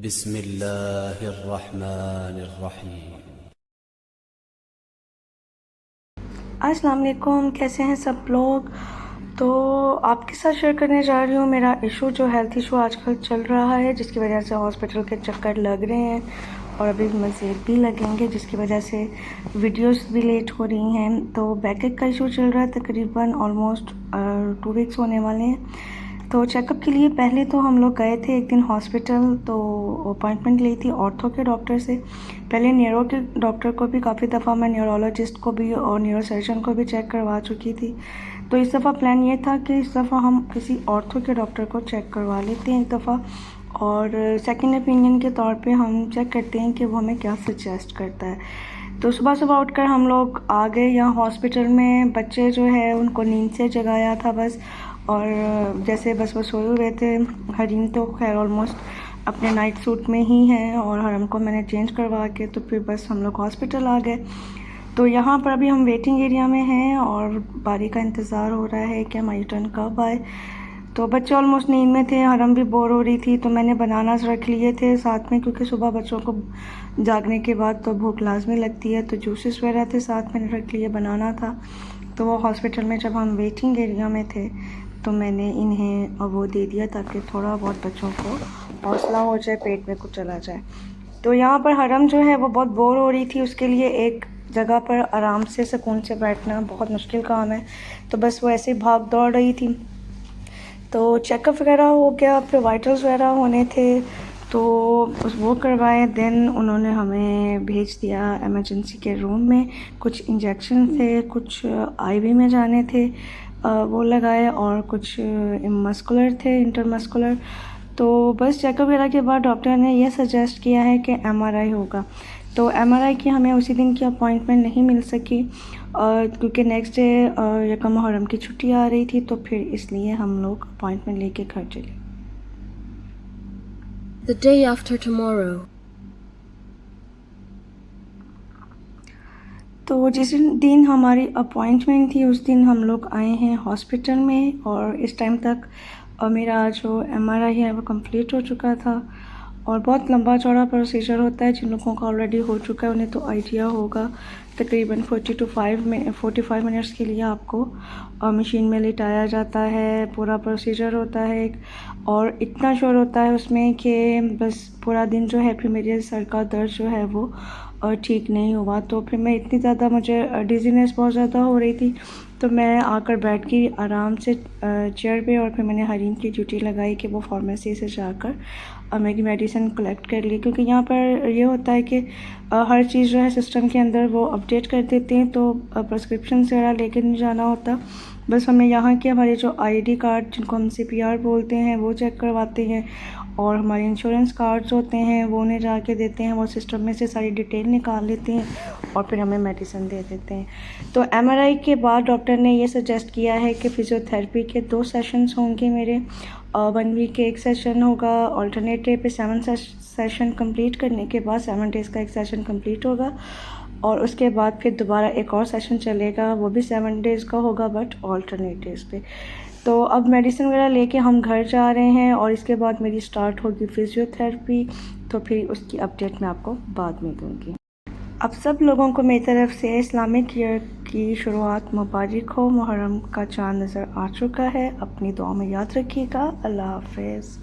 बिस्मिल्लाहिर्रहमानिर्रहीम। अस्सलाम वालेकुम, कैसे हैं सब लोग। तो आपके साथ शेयर करने जा रही हूँ मेरा इशू, जो हेल्थ इशू आजकल चल रहा है, जिसकी वजह से हॉस्पिटल के चक्कर लग रहे हैं और अभी मज़ीद भी लगेंगे, जिसकी वजह से वीडियोस भी लेट हो रही हैं। तो बैकएक का इशू चल रहा है, तकरीबन ऑलमोस्ट 2 वीक्स होने वाले हैं। तो चेकअप के लिए पहले तो हम लोग गए थे एक दिन हॉस्पिटल, तो अपॉइंटमेंट ली थी ऑर्थो के डॉक्टर से। पहले न्यूरो के डॉक्टर को भी काफ़ी दफ़ा मैं न्यूरोलॉजिस्ट को भी और न्यूरोसर्जन को भी चेक करवा चुकी थी। तो इस दफ़ा प्लान ये था कि इस दफ़ा हम किसी ऑर्थो के डॉक्टर को चेक करवा लेते हैं एक दफ़ा, और सेकंड ओपिनियन के तौर पे हम चेक करते हैं कि वो हमें क्या सजेस्ट करता है। तो सुबह सुबह उठकर हम लोग आ गए यहाँ हॉस्पिटल में। बच्चे जो है उनको नींद से जगाया था बस, और जैसे बस वो सोए हुए थे। हरीम तो खैर ऑलमोस्ट अपने नाइट सूट में ही है, और हरम को मैंने चेंज करवा के तो फिर बस हम लोग हॉस्पिटल आ गए। तो यहाँ पर अभी हम वेटिंग एरिया में हैं और बारी का इंतज़ार हो रहा है कि हमारी टर्न कब आए। तो बच्चे ऑलमोस्ट नींद में थे, हरम भी बोर हो रही थी, तो मैंने बनानास रख लिए थे साथ में, क्योंकि सुबह बच्चों को जागने के बाद तो भूख लाजमी लगती है। तो जूसेस वगैरह थे साथ में रख लिए, बनाना था। तो वो हॉस्पिटल में जब हम वेटिंग एरिया में थे तो मैंने इन्हें वो दे दिया, ताकि थोड़ा बहुत बच्चों को हौसला हो जाए, पेट में कुछ चला जाए। तो यहाँ पर हरम जो है वो बहुत बोर हो रही थी, उसके लिए एक जगह पर आराम से सुकून से बैठना बहुत मुश्किल काम है। तो बस वो ऐसे ही भाग दौड़ रही थी। तो चेकअप वगैरह हो गया, फिर वाइटल्स वगैरह होने थे, तो वो करवाए। देन उन्होंने हमें भेज दिया इमरजेंसी के रूम में। कुछ इंजेक्शन थे, कुछ आईवी में जाने थे, वो लगाए, और कुछ मस्कुलर थे, इंटरमस्कुलर। तो बस चेकअप वगैरह के बाद डॉक्टर ने यह सजेस्ट किया है कि एमआरआई होगा। तो एमआरआई की हमें उसी दिन की अपॉइंटमेंट नहीं मिल सकी, क्योंकि नेक्स्ट डे यकम मुहर्रम की छुट्टी आ रही थी, तो फिर इसलिए हम लोग अपॉइंटमेंट लेके घर चले। The day after tomorrow. तो जिस दिन हमारी अपॉइंटमेंट थी उस दिन हम लोग आए हैं हॉस्पिटल में, और इस टाइम तक मेरा जो एमआरआई है वो कंप्लीट हो चुका था। और बहुत लंबा चौड़ा प्रोसीजर होता है, जिन लोगों का ऑलरेडी हो चुका है उन्हें तो आइडिया होगा। तकरीबन 45 मिनट्स के लिए आपको मशीन में लिटाया जाता है, पूरा प्रोसीजर होता है एक, और इतना शोर होता है उसमें कि बस पूरा दिन जो है, फिर मेरे सर का दर्द जो है वो ठीक नहीं हुआ। तो फिर मैं इतनी ज़्यादा, मुझे डिज़ीनेस बहुत ज़्यादा हो रही थी, तो मैं आकर बैठ गई आराम से चेयर पे, और फिर मैंने हरीम की ड्यूटी लगाई कि वो फार्मेसी से जाकर मेरी मेडिसिन कलेक्ट कर ली। क्योंकि यहाँ पर ये होता है कि हर चीज़ जो है सिस्टम के अंदर वो अपडेट कर देते हैं, तो प्रिस्क्रिप्शन वगैरह लेके नहीं जाना होता। बस हमें यहाँ के हमारे जो आईडी कार्ड, जिनको हम सीपीआर बोलते हैं, वो चेक करवाते हैं, और हमारे इंश्योरेंस कार्ड्स होते हैं वो उन्हें जाके देते हैं। वो सिस्टम में से सारी डिटेल निकाल लेते हैं और फिर हमें मेडिसिन दे देते हैं। तो एमआरआई के बाद डॉक्टर ने ये सजेस्ट किया है कि फ़िज़ियोथेरेपी के 2 सेशंस होंगे मेरे। 1 वीक के एक सेशन होगा, अल्टरनेट डे पे 7 सेशन कंप्लीट करने के बाद 7 डेज़ का एक सेशन कंप्लीट होगा, और उसके बाद फिर दोबारा एक और सेशन चलेगा, वो भी 7 डेज़ का होगा, बट अल्टरनेट डेज़ पे। तो अब मेडिसिन वगैरह लेके हम घर जा रहे हैं, और इसके बाद मेरी स्टार्ट होगी फ़िज़ियोथेरेपी। तो फिर उसकी अपडेट मैं आपको बाद में दूँगी। अब सब लोगों को मेरी तरफ़ से इस्लामिक ईयर की शुरुआत मुबारक हो। मुहर्रम का चाँद नज़र आ चुका है, अपनी दुआ में याद रखिएगा। अल्लाह हाफ़िज़।